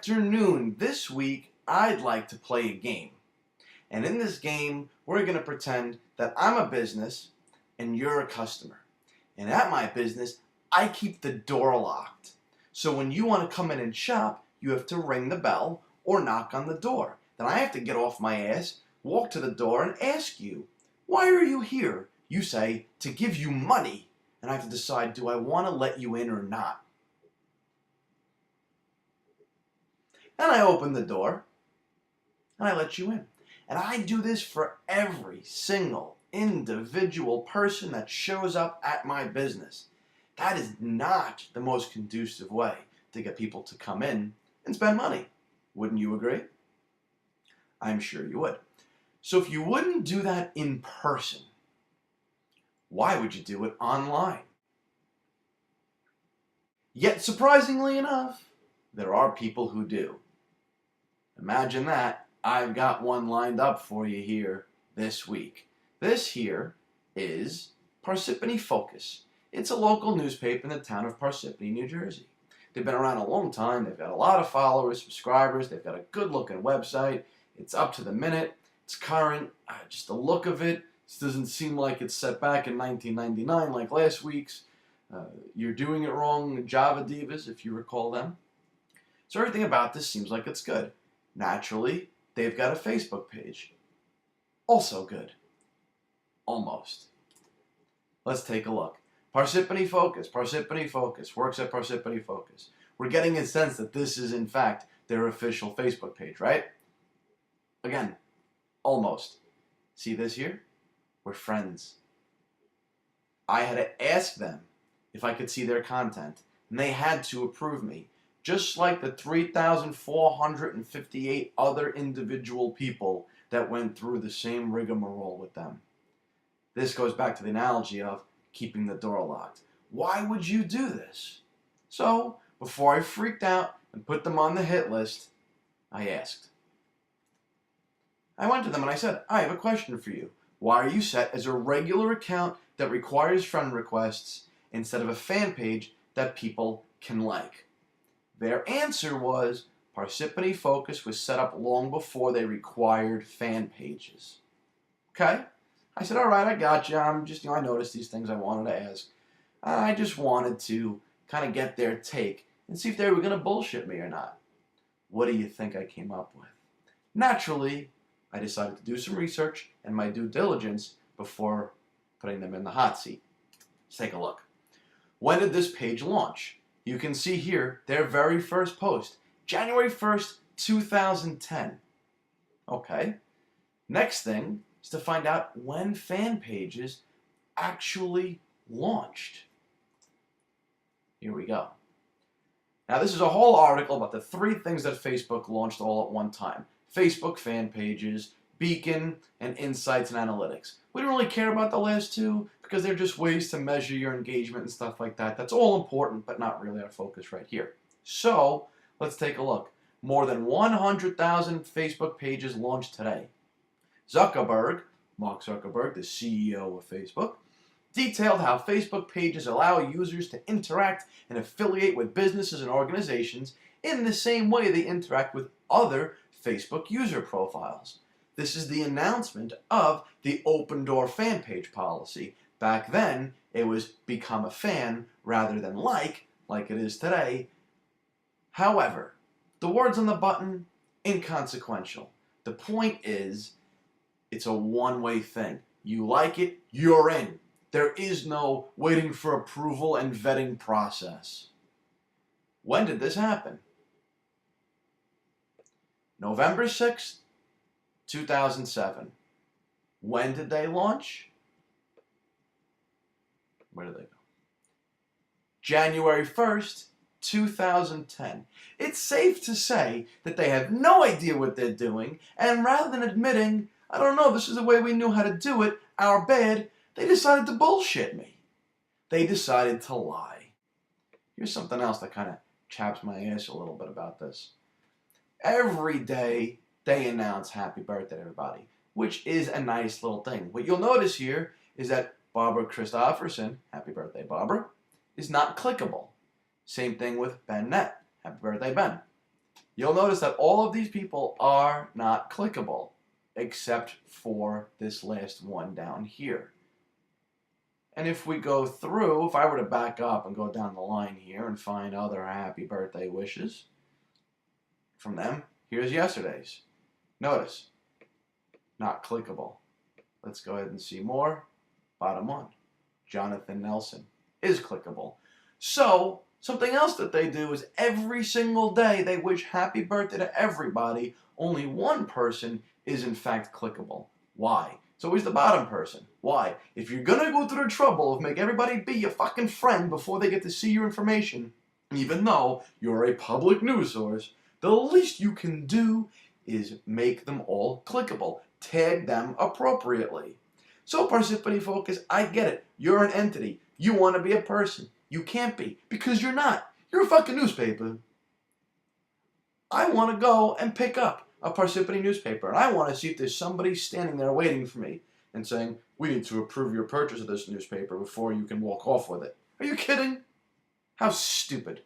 afternoon. This week, I'd like to play a game. And in this game, we're going to pretend that I'm a business and you're a customer. And at my business, I keep the door locked. So when you want to come in and shop, you have to ring the bell or knock on the door. Then I have to get off my ass, walk to the door, and ask you, why are you here? You say, to give you money. And I have to decide, do I want to let you in or not? And I open the door, and I let you in. And I do this for every single individual person that shows up at my business. That is not the most conducive way to get people to come in and spend money. Wouldn't you agree? I'm sure you would. So if you wouldn't do that in person, why would you do it online? Yet surprisingly enough, there are people who do. Imagine that. I've got one lined up for you here this week. This here is Parsippany Focus. It's a local newspaper in the town of Parsippany, New Jersey. They've been around a long time. They've got a lot of followers, subscribers. They've got a good-looking website. It's up to the minute. It's current. Just the look of it. This doesn't seem like it's set back in 1999 like last week's. You're Doing It Wrong, Java Divas, if you recall them. So everything about this seems like it's good. Naturally, they've got a Facebook page. Also good. Almost. Let's take a look. Parsippany Focus. Parsippany Focus. Works at Parsippany Focus. We're getting a sense that this is, in fact, their official Facebook page, right? Again, almost. See this here? We're friends. I had to ask them if I could see their content, and they had to approve me. Just like the 3,458 other individual people that went through the same rigmarole with them. This goes back to the analogy of keeping the door locked. Why would you do this? So, before I freaked out and put them on the hit list, I asked. I went to them and I said, I have a question for you. Why are you set as a regular account that requires friend requests instead of a fan page that people can like? Their answer was, Parsippany Focus was set up long before they required fan pages. Okay? I said, all right, I got you. I noticed these things I wanted to ask. I just wanted to kind of get their take and see if they were going to bullshit me or not. What do you think I came up with? Naturally, I decided to do some research and my due diligence before putting them in the hot seat. Let's take a look. When did this page launch? You can see here their very first post, January 1st, 2010. Okay. Next thing is to find out when fan pages actually launched. Here we go. Now this is a whole article about the 3 things that Facebook launched all at one time. Facebook fan pages, Beacon, and Insights and Analytics. We don't really care about the last 2 because they're just ways to measure your engagement and stuff like that. That's all important, but not really our focus right here. So, let's take a look. More than 100,000 Facebook pages launched today. Mark Zuckerberg, the CEO of Facebook, detailed how Facebook pages allow users to interact and affiliate with businesses and organizations in the same way they interact with other Facebook user profiles. This is the announcement of the open door fan page policy. Back then, it was become a fan rather than like it is today. However, the words on the button, inconsequential. The point is, it's a one-way thing. You like it, you're in. There is no waiting for approval and vetting process. When did this happen? November 6th, 2007. When did they launch? Where did they go? January 1st, 2010. It's safe to say that they have no idea what they're doing, and rather than admitting, I don't know, this is the way we knew how to do it, our bad, they decided to bullshit me. They decided to lie. Here's something else that kind of chaps my ass a little bit about this. Every day, they announce happy birthday to everybody, which is a nice little thing. What you'll notice here is that Barbara Christopherson, happy birthday Barbara, is not clickable. Same thing with Ben Nett, happy birthday Ben. you'll notice that all of these people are not clickable, except for this last one down here. And if we go through, if I were to back up and go down the line here and find other happy birthday wishes from them, here's yesterday's. Notice, not clickable. Let's go ahead and see more. Bottom one, Jonathan Nelson is clickable. So, something else that they do is every single day they wish happy birthday to everybody. Only one person is in fact clickable. Why? It's always the bottom person. Why? If you're gonna go through the trouble of make everybody be your fucking friend before they get to see your information, even though you're a public news source, the least you can do is make them all clickable. Tag them appropriately. So, Parsippany focus, I get it. You're an entity. You want to be a person. You can't be, because you're not. You're a fucking newspaper. I want to go and pick up a Parsippany newspaper, and I want to see if there's somebody standing there waiting for me and saying, we need to approve your purchase of this newspaper before you can walk off with it. Are you kidding? How stupid.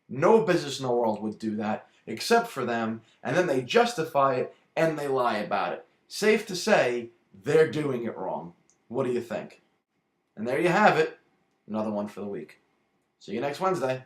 No business in the world would do that except for them, and then they justify it and they lie about it. Safe to say, they're doing it wrong. What do you think? And there you have it. Another one for the week. See you next Wednesday.